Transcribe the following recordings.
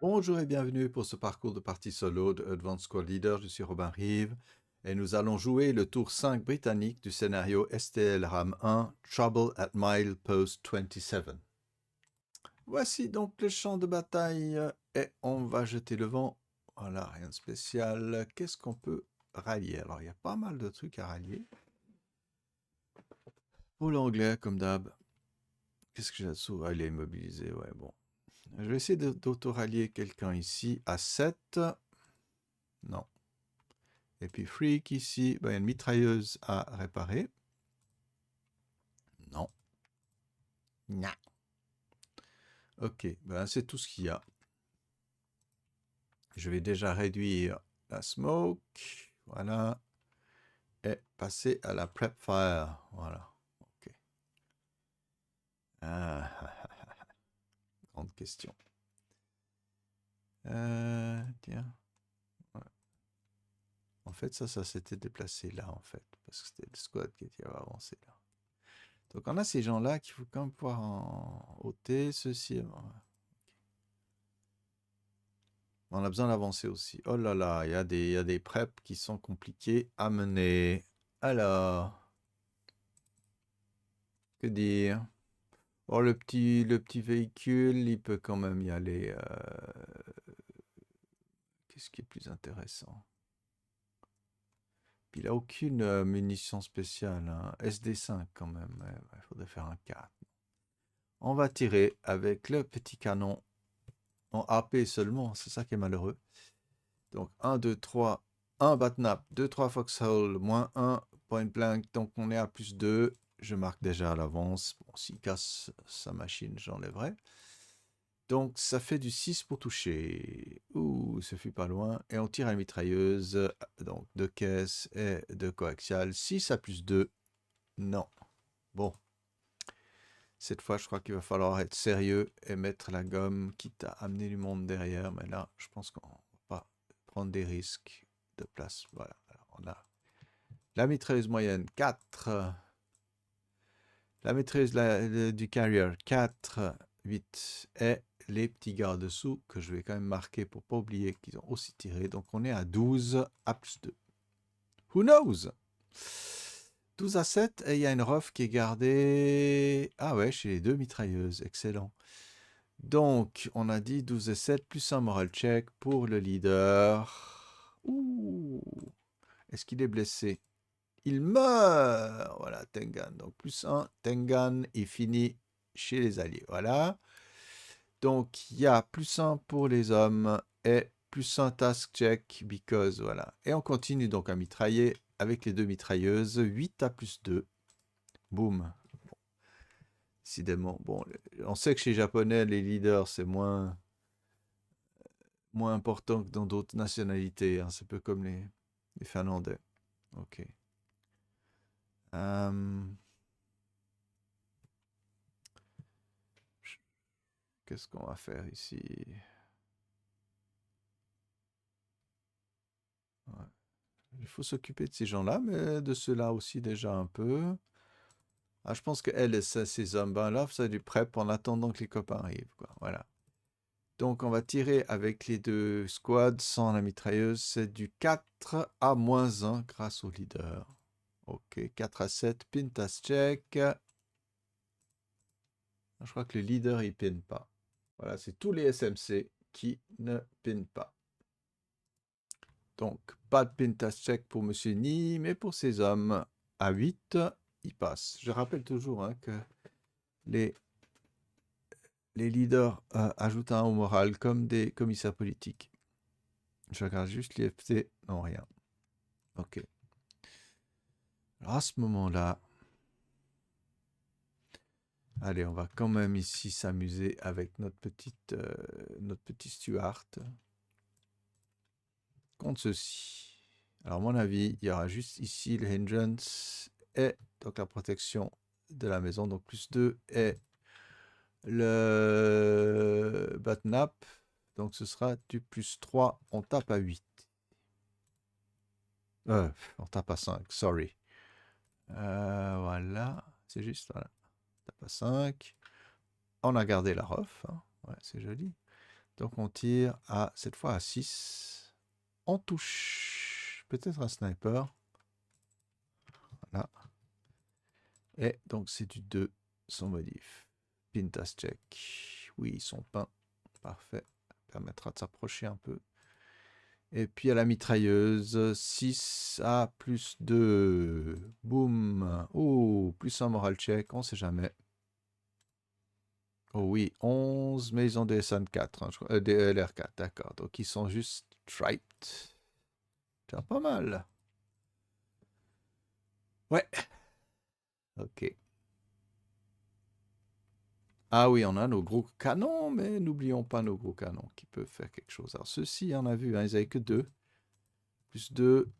Bonjour et bienvenue pour ce parcours de partie solo de Advanced Squad Leader. Je suis Robin Rive et nous allons jouer le tour 5 britannique du scénario STL RAM 1 Trouble at Mile Post 27. Voici donc le champ de bataille et on va jeter le vent. Voilà, rien de spécial. Qu'est-ce qu'on peut rallier? Alors, il y a pas mal de trucs à rallier. Pour l'anglais, comme d'hab. Qu'est-ce que j'ai là-dessous? Ah, il est immobilisé, ouais, bon. Je vais essayer d'auto-rallier quelqu'un ici à 7. Non. Et puis Freak ici, ben, il y a une mitrailleuse à réparer. Non. Non. Ok, ben, c'est tout ce qu'il y a. Je vais déjà réduire la smoke. Voilà. Et passer à la prep fire. Voilà. Ok. Ah, grande question. Tiens. Ouais. En fait, ça s'était déplacé là, en fait. Parce que c'était le squad qui était avancé là. Donc, on a ces gens-là qu'il faut quand même pouvoir en ôter. Ceci. On a besoin d'avancer aussi. Oh là là, il y a des preps qui sont compliqués à mener. Alors, que dire? Oh, le petit véhicule, il peut quand même y aller. Qu'est-ce qui est plus intéressant? Puis il n'a aucune munition spéciale, hein. SD5 quand même. Ouais, il faudrait faire un 4. On va tirer avec le petit canon en AP seulement. C'est ça qui est malheureux. Donc 1, 2, 3, 1 Batnap, 2, 3 Foxhole, moins 1 Point Blank. Donc on est à plus 2. Je marque déjà à l'avance. Bon, s'il casse sa machine, j'enlèverai. Donc ça fait du 6 pour toucher. Ouh, ce fut pas loin. Et on tire à la mitrailleuse. Donc 2 caisses et 2 coaxiales. 6 à plus 2. Non. Bon. Cette fois, je crois qu'il va falloir être sérieux et mettre la gomme, quitte à amener du monde derrière. Mais là, je pense qu'on ne va pas prendre des risques de place. Voilà. Alors, on a la mitrailleuse moyenne, 4. La mitrailleuse du carrier, 4, 8. Et les petits garde-dessous que je vais quand même marquer pour ne pas oublier qu'ils ont aussi tiré. Donc, on est à 12 à plus 2. Who knows? 12 à 7 et il y a une ref qui est gardée. Ah ouais, chez les deux mitrailleuses. Excellent. Donc, on a dit 12 et 7 plus un moral check pour le leader. Ouh. Est-ce qu'il est blessé? Il meurt. Voilà, Tengan. Donc, plus un. Tengan est fini chez les alliés. Voilà. Donc, il y a plus un pour les hommes et plus un task check because, voilà. Et on continue donc à mitrailler avec les deux mitrailleuses. 8 à plus 2. Boum. Décidément, bon, on sait que chez les Japonais, les leaders, c'est moins important que dans d'autres nationalités, hein. C'est un peu comme les Finlandais. Ok. Qu'est-ce qu'on va faire ici? Ouais. Il faut s'occuper de ces gens-là, mais de ceux-là aussi déjà un peu. Ah, je pense qu'elle et ces hommes-là, ça du prep en attendant que les copains arrivent, quoi. Voilà. Donc, on va tirer avec les deux squads sans la mitrailleuse. C'est du 4 à moins 1 grâce au leader. Ok, 4 à 7, Pintas check. Je crois que le leader, il pine pas. Voilà, c'est tous les SMC qui ne pinent pas. Donc, pas de Pintas check pour Monsieur Ni, mais pour ces hommes à 8, ils passent. Je rappelle toujours hein, que les leaders ajoutent un au moral comme des commissaires politiques. Je regarde juste l'IFT. Non, rien. Ok. Alors à ce moment-là, allez, on va quand même ici s'amuser avec notre petit Stuart. Contre ceci. Alors, à mon avis, il y aura juste ici le hindrance et donc la protection de la maison. Donc, plus 2 et le batnap. Donc, ce sera du plus 3. On tape à 8. On tape à 5, sorry. Voilà, c'est juste, voilà. On tape à 5. On a gardé la ref, hein. Ouais, c'est joli. Donc on tire cette fois à 6. On touche. Peut-être un sniper. Voilà. Et donc c'est du 2 sans modif. Pintas check. Oui, ils sont peints. Parfait. Permettra de s'approcher un peu. Et puis à la mitrailleuse, 6 à plus 2. Boum. Oh, plus un moral check, on sait jamais. Oh oui, 11, mais ils ont des SN4, hein, des LR4, d'accord. Donc ils sont juste striped. C'est pas mal. Ouais. Ok. Ah oui, on a nos gros canons, mais n'oublions pas nos gros canons qui peuvent faire quelque chose. Alors ceux-ci, on a vu, hein, ils n'avaient que 2. Plus 2,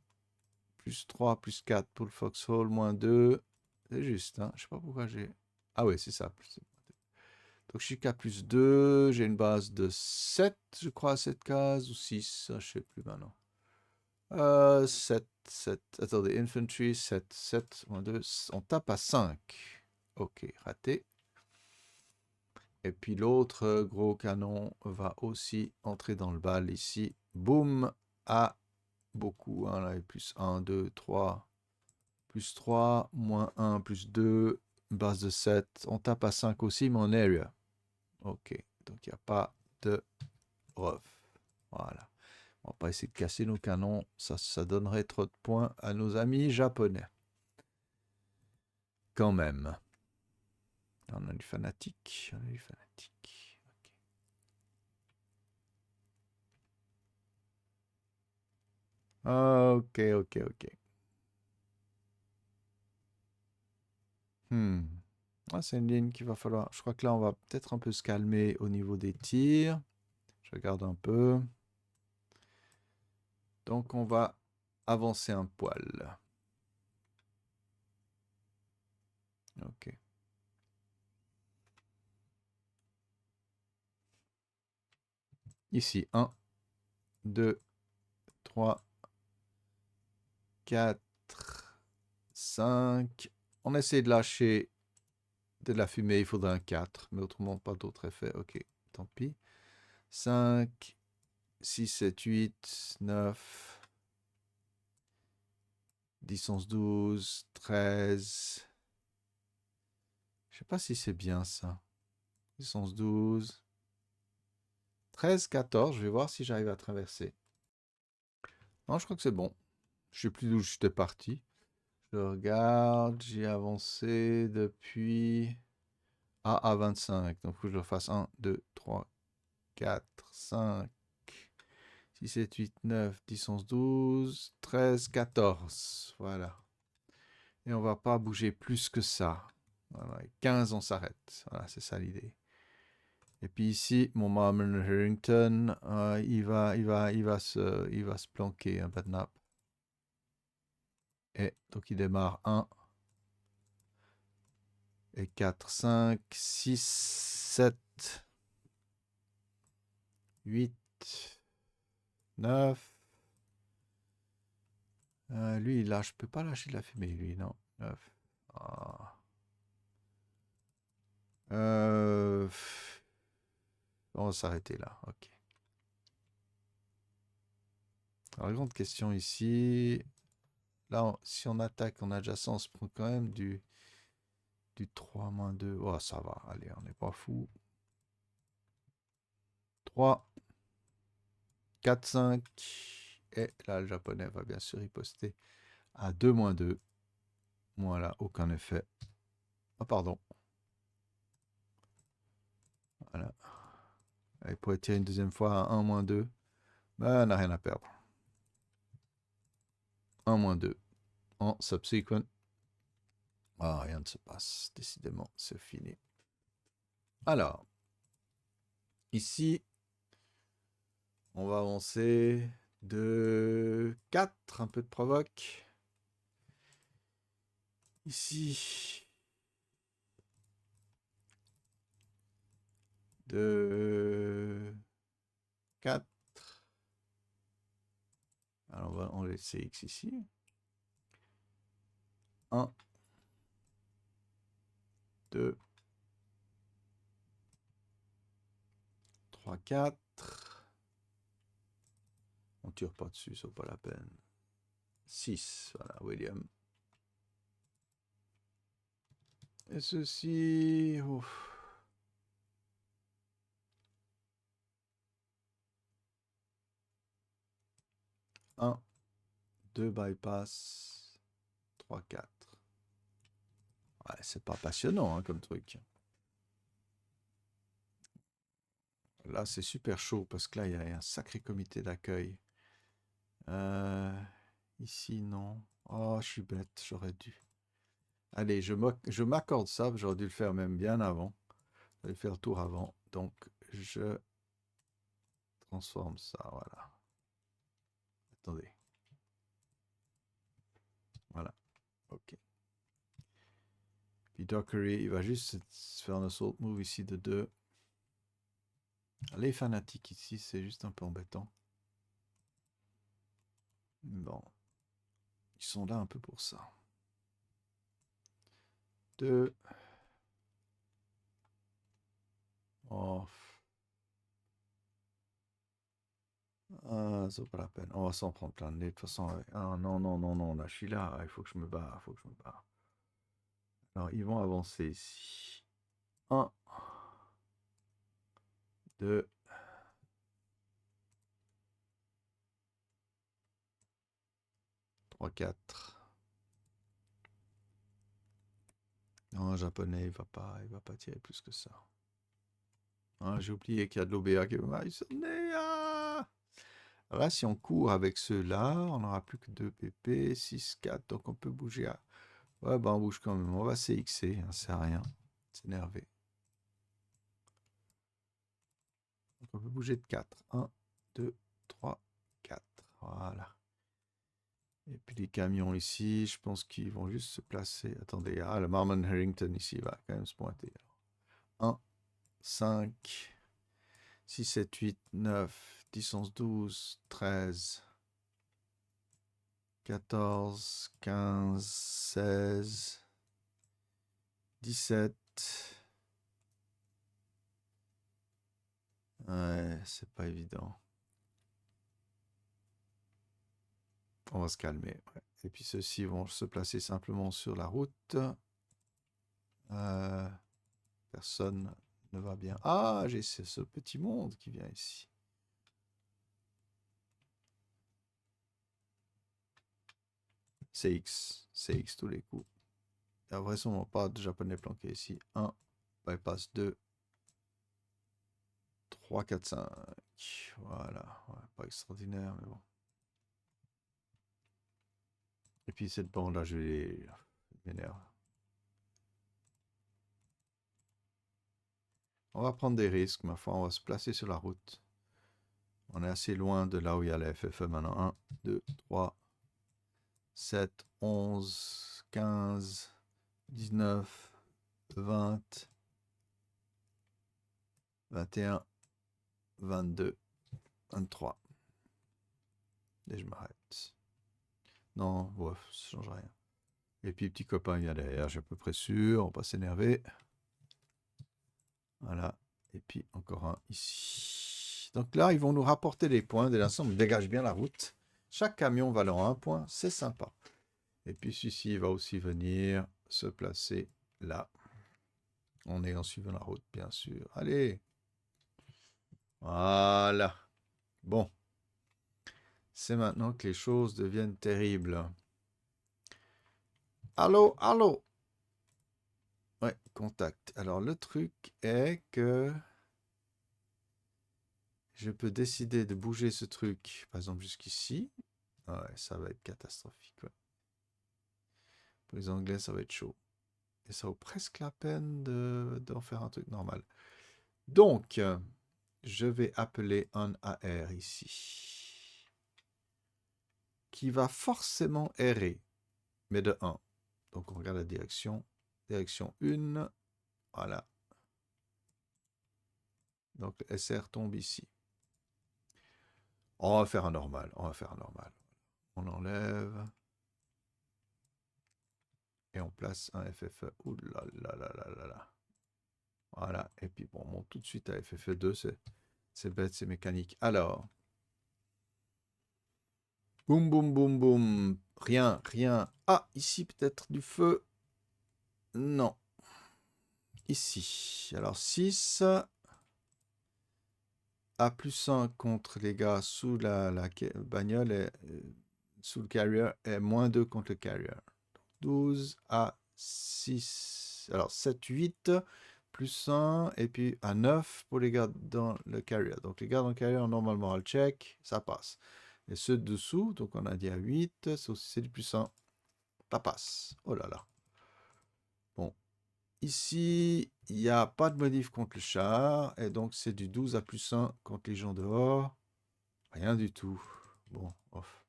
plus 3, plus 4 pour le Foxhole, moins 2. C'est juste, hein. Je sais pas pourquoi j'ai... Ah oui, c'est ça. Donc je suis qu'à plus 2. J'ai une base de 7, je crois, à cette case, ou 6, je sais plus maintenant. 7, 7. Attendez, infantry, 7, 7, moins 2. On tape à 5. Ok, raté. Et puis l'autre gros canon va aussi entrer dans le bal ici. Boum. À beaucoup. Hein, là, plus 1, 2, 3. Plus 3, moins 1, plus 2. Base de 7. On tape à 5 aussi, mais en area. Ok. Donc il n'y a pas de ref. Voilà. On va pas essayer de casser nos canons. Ça donnerait trop de points à nos amis japonais. Quand même. On a du fanatique. On a du fanatique. Ok, ok, ok. Hmm. Ah, c'est une ligne qu'il va falloir. Je crois que là, on va peut-être un peu se calmer au niveau des tirs. Je regarde un peu. Donc, on va avancer un poil. Ok. Ici, 1, 2, 3, 4, 5. On essaie de lâcher de la fumée. Il faudrait un 4, mais autrement, pas d'autre effet. Ok, tant pis. 5, 6, 7, 8, 9, 10, 11, 12, 13. Je sais pas si c'est bien ça. 10, 11, 12. 13, 14. Je vais voir si j'arrive à traverser. Non, je crois que c'est bon. Je sais plus d'où j'étais parti. Je regarde. J'ai avancé depuis A à 25. Donc, il faut que je le fasse 1, 2, 3, 4, 5, 6, 7, 8, 9, 10, 11, 12, 13, 14. Voilà. Et on va pas bouger plus que ça. Voilà. 15, on s'arrête. Voilà, c'est ça l'idée. Et puis ici, mon Marmon Harrington, il va se planquer, un Badnap. Et donc il démarre 1 et 4, 5, 6, 7, 8, 9. Lui, il lâche, je peux pas lâcher de la fumée, lui, non. 9. Ah. On va s'arrêter là, ok. Alors, la grande question ici, là, si on attaque en adjacent, on se prend quand même du 3 moins 2. Oh, ça va, allez, on n'est pas fou. 3, 4, 5. Et là, le japonais va bien sûr riposter à 2 moins 2. Voilà, aucun effet. Oh, pardon. Voilà. Il pourrait tirer une deuxième fois à 1 moins 2. Ben, on n'a rien à perdre. 1 moins 2. En subsequent. Ah, rien ne se passe. Décidément, c'est fini. Alors, ici, on va avancer de 4, un peu de provoque. Ici, de 4. Alors, on va enlever CX ici. 1, 2, 3, 4. tire pas dessus, ça vaut pas la peine. 6, voilà, William. Et ceci... Ouf. 1, 2 bypass, 3, 4. Ouais, c'est pas passionnant hein, comme truc. Là, c'est super chaud parce que là, il y a un sacré comité d'accueil. Ici, non. Oh, je suis bête, j'aurais dû. Allez, je m'accorde ça, j'aurais dû le faire même bien avant. J'aurais dû faire le tour avant. Donc, je transforme ça, voilà. Attendez. Voilà, ok. Puis Dockery, il va juste se faire un assault move ici de 2. Les fanatiques ici, c'est juste un peu embêtant. Bon. Ils sont là un peu pour ça. 2. Oh. Ah, c'est pas la peine. On va s'en prendre plein de nez. De toute façon, ah non, non, non, non. Là, je suis là. Il faut que je me barre. Il faut que je me barre. Alors, ils vont avancer ici. 1. 2. 3, 4. Non, un japonais, il va pas tirer plus que ça. Ah, j'ai oublié qu'il y a de l'OBA qui va sonner. Ah alors là, si on court avec ceux-là, on n'aura plus que 2 PP, 6, 4. Donc on peut bouger à... Ouais, bah on bouge quand même. On va CXer, hein, c'est rien. C'est énervé. Donc on peut bouger de 4. 1, 2, 3, 4. Voilà. Et puis les camions ici, je pense qu'ils vont juste se placer. Attendez, ah, le Marmon Harrington ici va quand même se pointer. 1, 5, 6, 7, 8, 9, 10, 11, 12, 13, 14, 15, 16, 17. Ouais, c'est pas évident. On va se calmer. Ouais. Et puis ceux-ci vont se placer simplement sur la route. Personne ne va bien. Ah, j'ai ce petit monde qui vient ici. CX tous les coups. Il n'y a vraisemblablement pas de japonais planqué ici. 1, bypass 2, 3, 4, 5. Voilà, ouais, pas extraordinaire, mais bon. Et puis cette bande là, je vais m'énerve. On va prendre des risques, ma foi, on va se placer sur la route. On est assez loin de là où il y a la FFE maintenant. 1, 2, 3, 7, 11, 15, 19, 20, 21, 22, 23. Et je m'arrête. Non, bref, ça change rien. Et puis, petit copain vient derrière, j'ai à peu près sûr, on va pas s'énerver. Voilà. Et puis, encore un ici. Donc là, ils vont nous rapporter les points. Dès l'instant, on dégage bien la route. Chaque camion valant un point, c'est sympa. Et puis, celui-ci va aussi venir se placer là. En ayant suivi la route, bien sûr. Allez. Voilà. Bon. C'est maintenant que les choses deviennent terribles. Allô, allô. Ouais, contact. Alors, le truc est que je peux décider de bouger ce truc, par exemple, jusqu'ici. Ouais, ça va être catastrophique. Ouais. Pour les Anglais, ça va être chaud. Et ça vaut presque la peine d'en faire un truc normal. Donc, je vais appeler un AR ici. Qui va forcément errer, mais de 1. Donc, on regarde la direction. Direction 1. Voilà. Donc, le SR tombe ici. On va faire un normal. On va faire un normal. On enlève. Et on place un FFE. Ouh là là là là là là. Voilà. Et puis, bon, on monte tout de suite à FFE2. C'est bête, c'est mécanique. Alors, Boum, boum, boum, boum. Rien, rien. Ah, ici peut-être du feu. Non. Ici. Alors 6. A plus 1 contre les gars sous la bagnole, sous le carrier, et moins 2 contre le carrier. 12 à 6. Alors 7, 8, plus 1, et puis à 9 pour les gars dans le carrier. Donc les gars dans le carrier, normalement, le check, ça passe. Et ceux dessous, donc on a dit à 8, c'est du plus 1, ça passe. Oh là là. Bon. Ici, il n'y a pas de modif contre le char, et donc c'est du 12 à plus 1 contre les gens dehors. Rien du tout. Bon, off.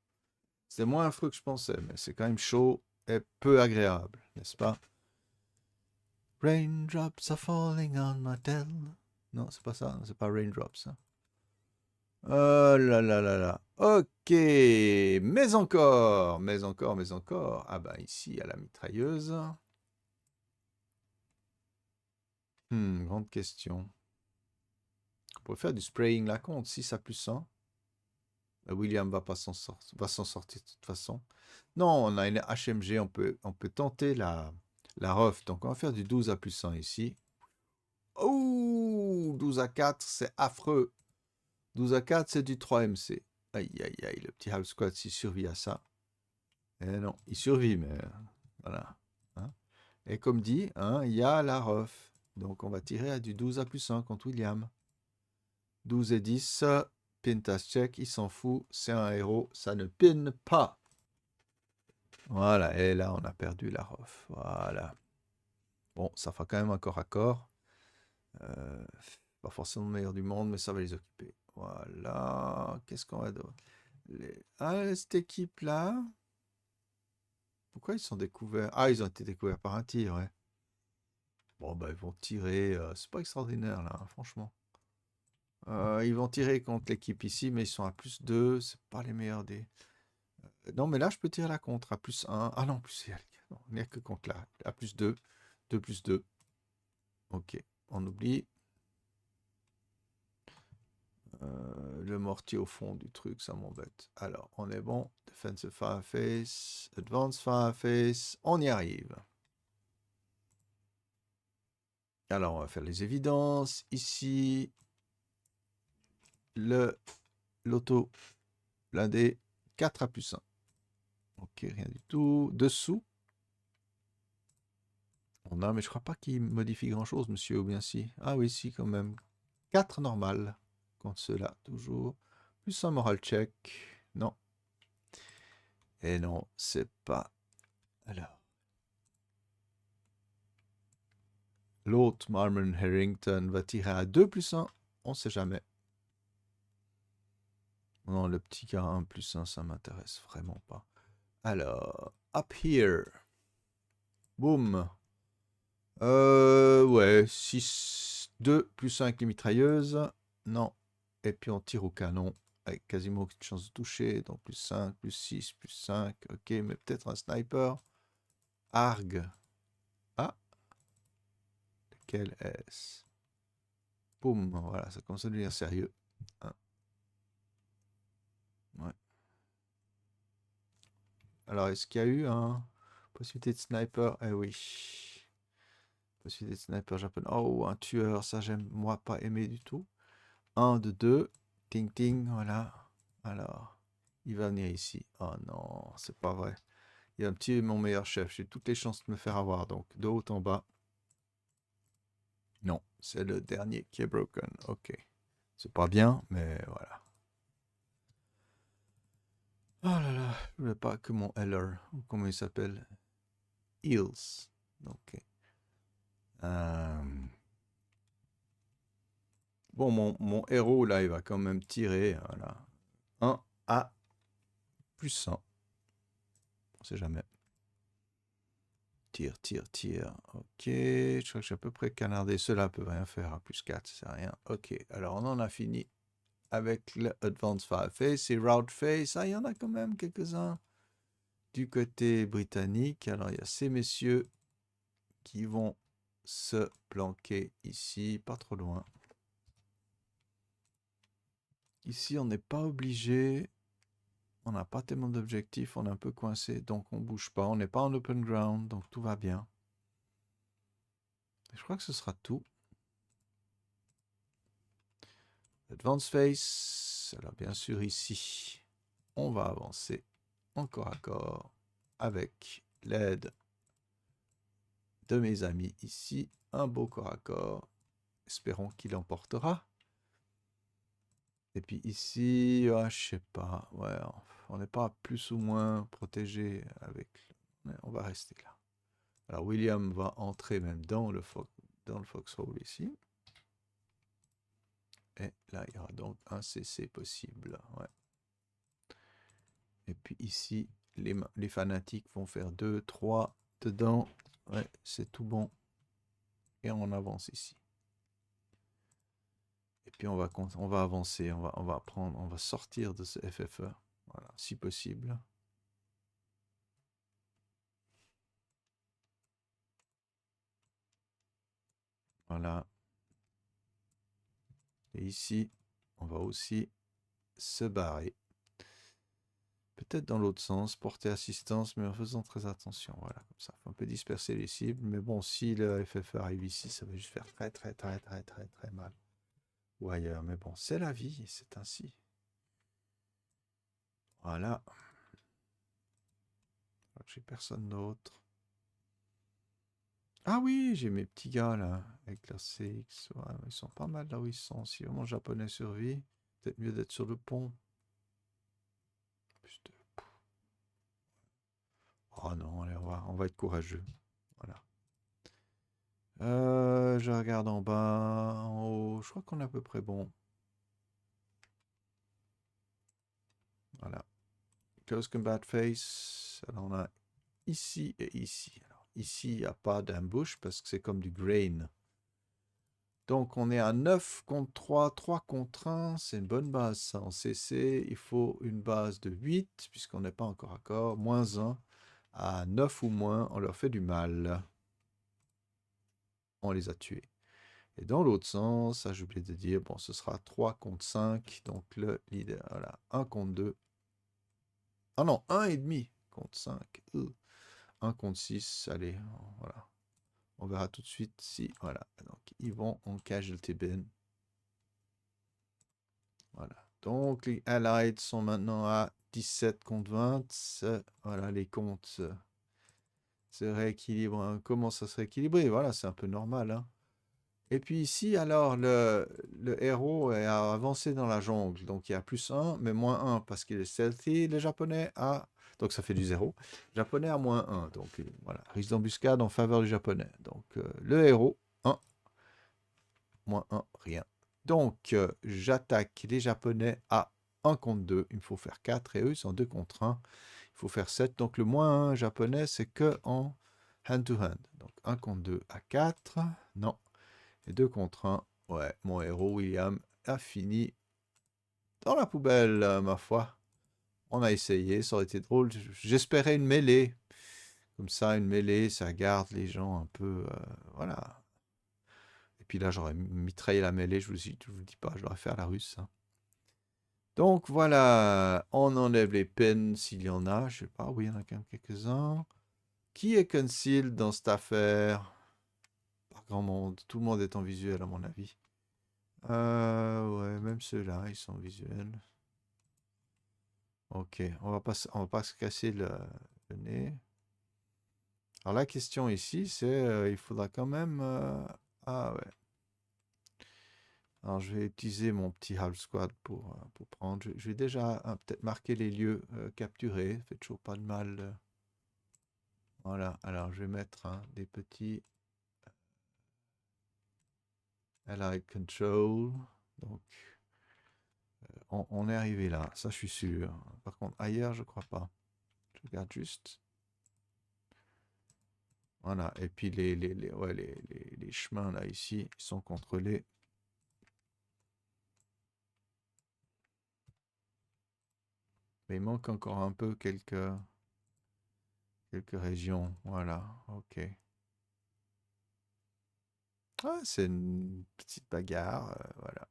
C'est moins affreux que je pensais, mais c'est quand même chaud et peu agréable, n'est-ce pas? Raindrops are falling on my tail. Non, c'est pas ça, c'est pas raindrops. Hein. Oh là là là là. Ok, mais encore, mais encore, mais encore. Ah bah ici, il y a la mitrailleuse. Grande question. On pourrait faire du spraying la compte, 6 à plus 100. William va s'en sortir de toute façon. Non, on a une HMG, on peut tenter la ref. Donc on va faire du 12 à plus 100 ici. Oh, 12 à 4, c'est affreux. 12 à 4, c'est du 3MC. Aïe, aïe, aïe, le petit half squat, s'il survit à ça. Eh non, il survit, mais voilà. Hein. Et comme dit, hein, il y a la ref. Donc on va tirer à du 12 à plus 1 contre William. 12 et 10, pintas check, il s'en fout, c'est un héros, ça ne pine pas. Voilà, et là on a perdu la ref. Voilà. Bon, ça fera quand même un corps à corps. Euh, Pas forcément le meilleur du monde, mais ça va les occuper. Voilà. Qu'est-ce qu'on va d'autre? Ah, cette équipe-là. Pourquoi ils sont découverts? Ah, ils ont été découverts par un tir, ouais. Bon, bah, ils vont tirer. C'est pas extraordinaire, là, hein, franchement. Ils vont tirer contre l'équipe ici, mais ils sont à plus 2. C'est pas les meilleurs des. Non, mais là, je peux tirer la contre à plus 1. Ah non, plus. Non, il n'y a que contre là. À plus 2. 2 plus 2. Ok, on oublie. Le mortier au fond du truc, ça m'embête. Alors, on est bon. Defensive Fireface, Advanced Fireface, on y arrive. Alors, on va faire les évidences. Ici, l'auto blindé, 4 à plus 1. Ok, rien du tout. Dessous, on a, mais je crois pas qu'il modifie grand-chose, monsieur, ou bien si. Ah oui, si, quand même. 4 normal contre ceux-là, toujours. Plus un moral check. Non. Et non, c'est pas. Alors. L'autre, Marmon Harrington, va tirer à 2 plus 1. On sait jamais. Non, le petit cas 1 plus 1, ça m'intéresse vraiment pas. Alors, up here. Boum. Ouais, 6, 2 plus 1 avec les mitrailleuses. Non. Et puis on tire au canon avec quasiment aucune chance de toucher. Donc plus 5, plus 6, plus 5. Ok, mais peut-être un sniper. Arg. Ah, lequel est-ce? Boum, voilà, ça commence à devenir sérieux. Hein. Ouais. Alors, est-ce qu'il y a eu un possibilité de sniper? Eh oui. Possibilité de sniper japonais. Oh, un tueur, ça j'aime moi pas aimer du tout. 1 de 2. Ting ting, voilà. Alors, il va venir ici. Oh non, c'est pas vrai. Il y a un petit mon meilleur chef. J'ai toutes les chances de me faire avoir. Donc, de haut en bas. Non, c'est le dernier qui est broken. Ok. C'est pas bien, mais voilà. Oh là là, je voulais pas que mon Heller, ou comment il s'appelle? Heals. Ok. Bon, mon héros, là, il va quand même tirer. Voilà. 1 à plus 1. On sait jamais. Tire, tire, tire. Ok. Je crois que j'ai à peu près canardé. Ceux-là peuvent rien faire. À plus 4, c'est rien. Ok. Alors, on en a fini avec le Advanced Fireface et Route Face. Ah, il y en a quand même quelques-uns du côté britannique. Alors, il y a ces messieurs qui vont se planquer ici, pas trop loin. Ici, on n'est pas obligé. On n'a pas tellement d'objectifs, on est un peu coincé, donc on bouge pas. On n'est pas en open ground, donc tout va bien. Et je crois que ce sera tout. Advance face. Alors bien sûr ici, on va avancer encore à corps avec l'aide de mes amis ici. Un beau corps à corps. Espérons qu'il emportera. Et puis ici, je sais pas. Ouais, on n'est pas plus ou moins protégé avec. Mais on va rester là. Alors William va entrer même dans le foxhole ici. Et là, il y aura donc un CC possible. Ouais. Et puis ici, les fanatiques vont faire 2, 3 dedans. Ouais, c'est tout bon. Et on avance ici. Et puis on va avancer, on va sortir de ce FFE. Voilà, si possible. Voilà. Et ici, on va aussi se barrer. Peut-être dans l'autre sens, porter assistance, mais en faisant très attention. Voilà, comme ça. Faut un peu disperser les cibles. Mais bon, si le FFE arrive ici, ça va juste faire très, très, très, très, très, très mal. Ou ailleurs. Mais bon, c'est la vie, c'est ainsi. Voilà. J'ai personne d'autre. Ah oui, j'ai mes petits gars là, avec leur CX. Ouais, ils sont pas mal là où ils sont. Si vraiment japonais survit, peut-être mieux d'être sur le pont. Plus de... Oh non, allez, on va être courageux. Voilà. Je regarde en bas, en haut. Je crois qu'on est à peu près bon. Voilà. Close combat face. Alors on a ici et ici. Alors, ici, il n'y a pas d'ambush parce que c'est comme du grain. Donc on est à 9 contre 3, 3 contre 1. C'est une bonne base ça. En CC, il faut une base de 8 puisqu'on n'est pas encore à corps. Moins 1 à 9 ou moins, on leur fait du mal. On les a tués. Et dans l'autre sens, ça j'ai oublié de dire, bon, ce sera 3 contre 5. Donc le leader, voilà, 1 contre 2. Ah non, 1,5 contre 5. 1 contre 6. Allez, voilà. On verra tout de suite si, voilà. Donc ils vont en casualty bin. Voilà. Donc les allied sont maintenant à 17 contre 20. Voilà, les comptes se rééquilibrent. Hein. Comment ça se rééquilibre? Voilà, c'est un peu normal. Hein. Et puis ici, alors, le héros est avancé dans la jungle. Donc, il y a plus 1, mais moins 1 parce qu'il est stealthy. Les Japonais à... Donc, ça fait du 0. Japonais à moins 1. Donc, voilà. Risque d'embuscade en faveur du Japonais. Donc, le héros, 1. Moins 1, rien. Donc, j'attaque les Japonais à 1 contre 2. Il me faut faire 4 et eux, ils sont 2 contre 1. Il faut faire 7. Donc, le moins 1 japonais, c'est que en hand-to-hand. Donc, 1 contre 2 à 4. Non. Et 2 contre 1. Ouais, mon héros William a fini dans la poubelle, ma foi. On a essayé, ça aurait été drôle. J'espérais une mêlée. Comme ça, une mêlée, ça garde les gens un peu... voilà. Et puis là, j'aurais mitraillé la mêlée, je vous dis pas, je l'aurais fait à la russe. Hein. Donc voilà, on enlève les peines s'il y en a. Je sais pas, oui, il y en a quand même quelques-uns. Qui est concealed dans cette affaire? Pas grand monde. Tout le monde est en visuel, à mon avis. Ouais, même ceux-là, ils sont visuels. Ok, on va pas se casser le nez. Alors la question ici, c'est, il faudra quand même... ah ouais. Alors je vais utiliser mon petit half squad pour prendre. Je vais déjà peut-être marquer les lieux capturés. Ça fait toujours pas de mal. Voilà, alors je vais mettre des petits allied control. Donc on est arrivé là, ça je suis sûr. Par contre ailleurs je crois pas. Je regarde juste. Voilà, et puis ouais, les chemins là ici, ils sont contrôlés. Mais il manque encore un peu quelques régions. Voilà, ok. Ah, c'est une petite bagarre, voilà.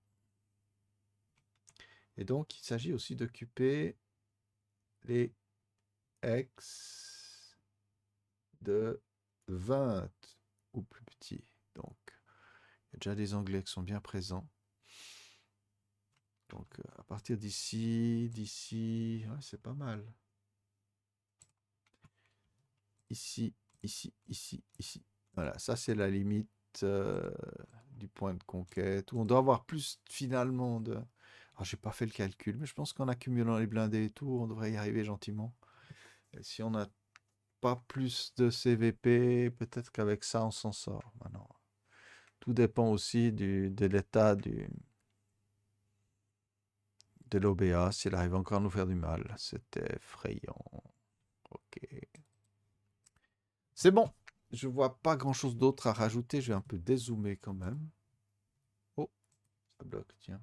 Et donc, il s'agit aussi d'occuper les X de 20 ou plus petit. Donc, il y a déjà des onglets qui sont bien présents. Donc, à partir d'ici, ouais, c'est pas mal. Ici, ici, ici, ici. Voilà, ça c'est la limite du point de conquête, où on doit avoir plus finalement de... Alors, j'ai pas fait le calcul, mais je pense qu'en accumulant les blindés et tout, on devrait y arriver gentiment. Et si on n'a pas plus de CVP, peut-être qu'avec ça, on s'en sort. Maintenant, tout dépend aussi de l'état de l'OBA, s'il arrive encore à nous faire du mal. C'était effrayant. Ok. C'est bon. Je vois pas grand-chose d'autre à rajouter. Je vais un peu dézoomer quand même. Oh, ça bloque, tiens.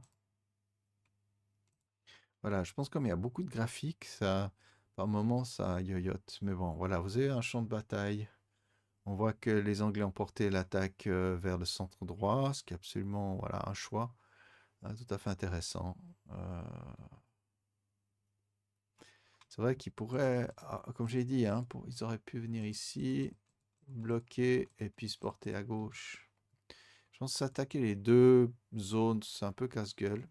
Voilà, je pense comme il y a beaucoup de graphiques, ça, par moment, ça yoyote. Mais bon, voilà, vous avez un champ de bataille. On voit que les Anglais ont porté l'attaque vers le centre droit, ce qui est absolument, voilà, un choix tout à fait intéressant. C'est vrai qu'ils pourraient, comme j'ai dit, hein, ils auraient pu venir ici, bloquer et puis se porter à gauche. Je pense s'attaquer les deux zones, c'est un peu casse-gueule.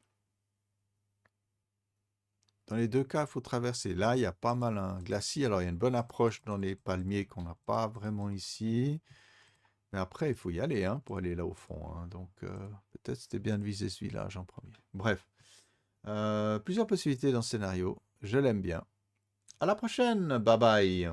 Dans les deux cas, il faut traverser. Là, il y a pas mal un glacis. Alors, il y a une bonne approche dans les palmiers qu'on n'a pas vraiment ici. Mais après, il faut y aller pour aller là au fond. Donc, peut-être c'était bien de viser ce village en premier. Bref, plusieurs possibilités dans ce scénario. Je l'aime bien. À la prochaine. Bye bye.